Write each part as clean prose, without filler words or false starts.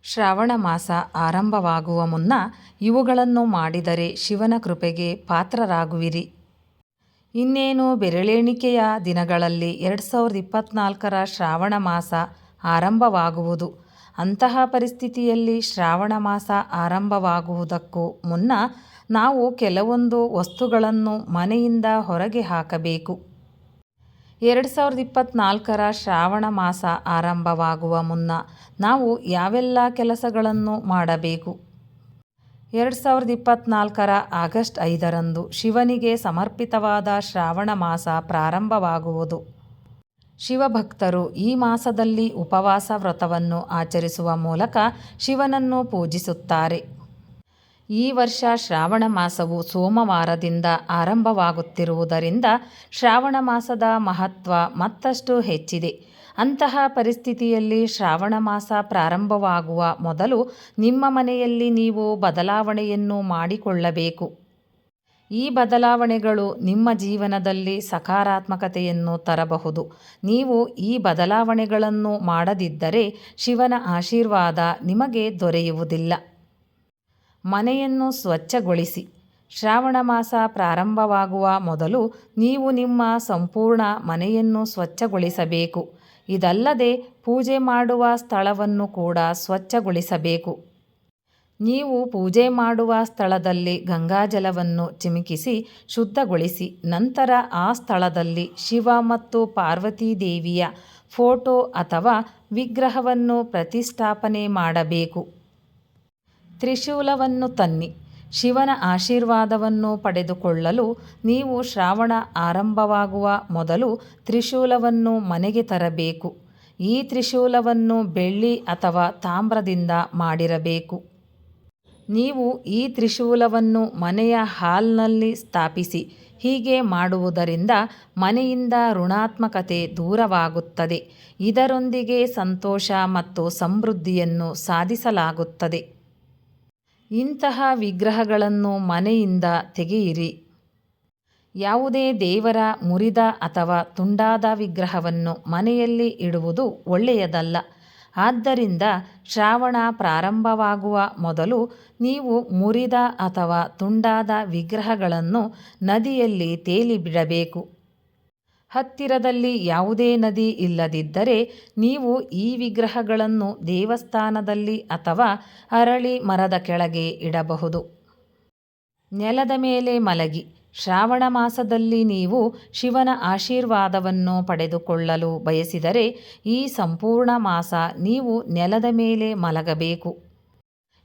ಶ್ರಾವಣ ಮಾಸ ಆರಂಭವಾಗುವ ಮುನ್ನ ಇವುಗಳನ್ನು ಮಾಡಿದರೆ ಶಿವನ ಕೃಪೆಗೆ ಪಾತ್ರರಾಗುವಿರಿ. ಇನ್ನೇನು ಬೆರಳೆಣಿಕೆಯ ದಿನಗಳಲ್ಲಿ 2024ರ ಶ್ರಾವಣ ಮಾಸ ಆರಂಭವಾಗುವುದು. ಅಂತಹ ಪರಿಸ್ಥಿತಿಯಲ್ಲಿ ಶ್ರಾವಣ ಮಾಸ ಆರಂಭವಾಗುವುದಕ್ಕೂ ಮುನ್ನ ನಾವು ಕೆಲವೊಂದು ವಸ್ತುಗಳನ್ನು ಮನೆಯಿಂದ ಹೊರಗೆ ಹಾಕಬೇಕು. 2024ರ ಶ್ರಾವಣ ಮಾಸ ಆರಂಭವಾಗುವ ಮುನ್ನ ನಾವು ಯಾವೆಲ್ಲ ಕೆಲಸಗಳನ್ನು ಮಾಡಬೇಕು? 2024ರ ಆಗಸ್ಟ್ 5ರಂದು ಶಿವನಿಗೆ ಸಮರ್ಪಿತವಾದ ಶ್ರಾವಣ ಮಾಸ ಪ್ರಾರಂಭವಾಗುವುದು. ಶಿವಭಕ್ತರು ಈ ಮಾಸದಲ್ಲಿ ಉಪವಾಸ ವ್ರತವನ್ನು ಆಚರಿಸುವ ಮೂಲಕ ಶಿವನನ್ನು ಪೂಜಿಸುತ್ತಾರೆ. ಈ ವರ್ಷ ಶ್ರಾವಣ ಮಾಸವು ಸೋಮವಾರದಿಂದ ಆರಂಭವಾಗುತ್ತಿರುವುದರಿಂದ ಶ್ರಾವಣ ಮಾಸದ ಮಹತ್ವ ಮತ್ತಷ್ಟು ಹೆಚ್ಚಿದೆ. ಅಂತಹ ಪರಿಸ್ಥಿತಿಯಲ್ಲಿ ಶ್ರಾವಣ ಮಾಸ ಪ್ರಾರಂಭವಾಗುವ ಮೊದಲು ನಿಮ್ಮ ಮನೆಯಲ್ಲಿ ನೀವು ಬದಲಾವಣೆಯನ್ನು ಮಾಡಿಕೊಳ್ಳಬೇಕು. ಈ ಬದಲಾವಣೆಗಳು ನಿಮ್ಮ ಜೀವನದಲ್ಲಿ ಸಕಾರಾತ್ಮಕತೆಯನ್ನು ತರಬಹುದು. ನೀವು ಈ ಬದಲಾವಣೆಗಳನ್ನು ಮಾಡದಿದ್ದರೆ ಶಿವನ ಆಶೀರ್ವಾದ ನಿಮಗೆ ದೊರೆಯುವುದಿಲ್ಲ. ಮನೆಯನ್ನು ಸ್ವಚ್ಛಗೊಳಿಸಿ. ಶ್ರಾವಣ ಮಾಸ ಪ್ರಾರಂಭವಾಗುವ ಮೊದಲು ನೀವು ನಿಮ್ಮ ಸಂಪೂರ್ಣ ಮನೆಯನ್ನು ಸ್ವಚ್ಛಗೊಳಿಸಬೇಕು. ಇದಲ್ಲದೆ ಪೂಜೆ ಮಾಡುವ ಸ್ಥಳವನ್ನು ಕೂಡ ಸ್ವಚ್ಛಗೊಳಿಸಬೇಕು. ನೀವು ಪೂಜೆ ಮಾಡುವ ಸ್ಥಳದಲ್ಲಿ ಗಂಗಾಜಲವನ್ನು ಚಿಮುಕಿಸಿ ಶುದ್ಧಗೊಳಿಸಿ. ನಂತರ ಆ ಸ್ಥಳದಲ್ಲಿ ಶಿವ ಮತ್ತು ಪಾರ್ವತೀ ದೇವಿಯ ಫೋಟೋ ಅಥವಾ ವಿಗ್ರಹವನ್ನು ಪ್ರತಿಷ್ಠಾಪನೆ ಮಾಡಬೇಕು. ತ್ರಿಶೂಲವನ್ನು ತನ್ನಿ. ಶಿವನ ಆಶೀರ್ವಾದವನ್ನು ಪಡೆದುಕೊಳ್ಳಲು ನೀವು ಶ್ರಾವಣ ಆರಂಭವಾಗುವ ಮೊದಲು ತ್ರಿಶೂಲವನ್ನು ಮನೆಗೆ ತರಬೇಕು. ಈ ತ್ರಿಶೂಲವನ್ನು ಬೆಳ್ಳಿ ಅಥವಾ ತಾಮ್ರದಿಂದ ಮಾಡಿರಬೇಕು. ನೀವು ಈ ತ್ರಿಶೂಲವನ್ನು ಮನೆಯ ಹಾಲ್ನಲ್ಲಿ ಸ್ಥಾಪಿಸಿ. ಹೀಗೆ ಮಾಡುವುದರಿಂದ ಮನೆಯಿಂದ ಋಣಾತ್ಮಕತೆ ದೂರವಾಗುತ್ತದೆ. ಇದರೊಂದಿಗೆ ಸಂತೋಷ ಮತ್ತು ಸಮೃದ್ಧಿಯನ್ನು ಸಾಧಿಸಲಾಗುತ್ತದೆ. ಇಂತಹ ವಿಗ್ರಹಗಳನ್ನು ಮನೆಯಿಂದ ತೆಗೆಯಿರಿ. ಯಾವುದೇ ದೇವರ ಮುರಿದ ಅಥವಾ ತುಂಡಾದ ವಿಗ್ರಹವನ್ನು ಮನೆಯಲ್ಲಿ ಇಡುವುದು ಒಳ್ಳೆಯದಲ್ಲ. ಆದ್ದರಿಂದ ಶ್ರಾವಣ ಪ್ರಾರಂಭವಾಗುವ ಮೊದಲು ನೀವು ಮುರಿದ ಅಥವಾ ತುಂಡಾದ ವಿಗ್ರಹಗಳನ್ನು ನದಿಯಲ್ಲಿ ತೇಲಿಬಿಡಬೇಕು. ಹತ್ತಿರದಲ್ಲಿ ಯಾವುದೇ ನದಿ ಇಲ್ಲದಿದ್ದರೆ ನೀವು ಈ ವಿಗ್ರಹಗಳನ್ನು ದೇವಸ್ಥಾನದಲ್ಲಿ ಅಥವಾ ಅರಳಿ ಮರದ ಕೆಳಗೆ ಇಡಬಹುದು. ನೆಲದ ಮೇಲೆ ಮಲಗಿ. ಶ್ರಾವಣ ಮಾಸದಲ್ಲಿ ನೀವು ಶಿವನ ಆಶೀರ್ವಾದವನ್ನು ಪಡೆದುಕೊಳ್ಳಲು ಬಯಸಿದರೆ ಈ ಸಂಪೂರ್ಣ ಮಾಸ ನೀವು ನೆಲದ ಮೇಲೆ ಮಲಗಬೇಕು.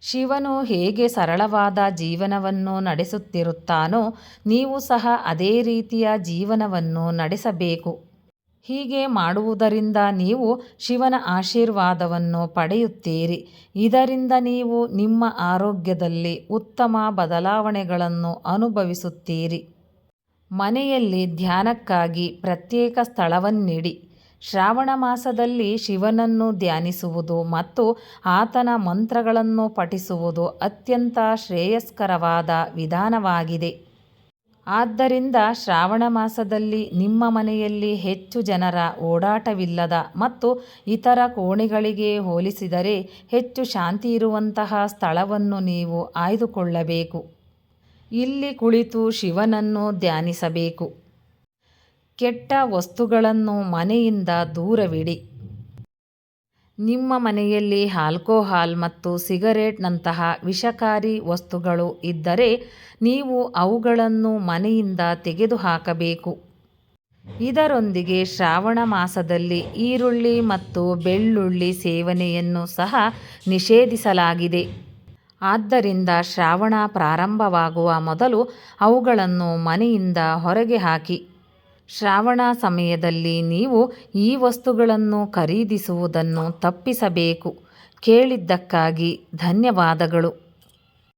ಶಿವನು ಹೇಗೆ ಸರಳವಾದ ಜೀವನವನ್ನು ನಡೆಸುತ್ತಿರುತ್ತಾನೋ ನೀವು ಸಹ ಅದೇ ರೀತಿಯ ಜೀವನವನ್ನು ನಡೆಸಬೇಕು. ಹೀಗೆ ಮಾಡುವುದರಿಂದ ನೀವು ಶಿವನ ಆಶೀರ್ವಾದವನ್ನು ಪಡೆಯುತ್ತೀರಿ. ಇದರಿಂದ ನೀವು ನಿಮ್ಮ ಆರೋಗ್ಯದಲ್ಲಿ ಉತ್ತಮ ಬದಲಾವಣೆಗಳನ್ನು ಅನುಭವಿಸುತ್ತೀರಿ. ಮನೆಯಲ್ಲಿ ಧ್ಯಾನಕ್ಕಾಗಿ ಪ್ರತ್ಯೇಕ ಸ್ಥಳವನ್ನಿಡಿ. ಶ್ರಾವಣ ಮಾಸದಲ್ಲಿ ಶಿವನನ್ನು ಧ್ಯಾನಿಸುವುದು ಮತ್ತು ಆತನ ಮಂತ್ರಗಳನ್ನು ಪಠಿಸುವುದು ಅತ್ಯಂತ ಶ್ರೇಯಸ್ಕರವಾದ ವಿಧಾನವಾಗಿದೆ. ಆದ್ದರಿಂದ ಶ್ರಾವಣ ಮಾಸದಲ್ಲಿ ನಿಮ್ಮ ಮನೆಯಲ್ಲಿ ಹೆಚ್ಚು ಜನರ ಓಡಾಟವಿಲ್ಲದ ಮತ್ತು ಇತರ ಕೋಣೆಗಳಿಗೆ ಹೋಲಿಸಿದರೆ ಹೆಚ್ಚು ಶಾಂತಿಯಿರುವಂತಹ ಸ್ಥಳವನ್ನು ನೀವು ಆಯ್ದುಕೊಳ್ಳಬೇಕು. ಇಲ್ಲಿ ಕುಳಿತು ಶಿವನನ್ನು ಧ್ಯಾನಿಸಬೇಕು. ಕೆಟ್ಟ ವಸ್ತುಗಳನ್ನು ಮನೆಯಿಂದ ದೂರವಿಡಿ. ನಿಮ್ಮ ಮನೆಯಲ್ಲಿ ಆಲ್ಕೋಹಾಲ್ ಮತ್ತು ಸಿಗರೇಟ್ನಂತಹ ವಿಷಕಾರಿ ವಸ್ತುಗಳು ಇದ್ದರೆ ನೀವು ಅವುಗಳನ್ನು ಮನೆಯಿಂದ ತೆಗೆದುಹಾಕಬೇಕು. ಇದರೊಂದಿಗೆ ಶ್ರಾವಣ ಮಾಸದಲ್ಲಿ ಈರುಳ್ಳಿ ಮತ್ತು ಬೆಳ್ಳುಳ್ಳಿ ಸೇವನೆಯನ್ನು ಸಹ ನಿಷೇಧಿಸಲಾಗಿದೆ. ಆದ್ದರಿಂದ ಶ್ರಾವಣ ಪ್ರಾರಂಭವಾಗುವ ಮೊದಲು ಅವುಗಳನ್ನು ಮನೆಯಿಂದ ಹೊರಗೆ ಹಾಕಿ. ಶ್ರಾವಣ ಸಮಯದಲ್ಲಿ ನೀವು ಈ ವಸ್ತುಗಳನ್ನು ಖರೀದಿಸುವುದನ್ನು ತಪ್ಪಿಸಬೇಕು. ಕೇಳಿದ್ದಕ್ಕಾಗಿ ಧನ್ಯವಾದಗಳು.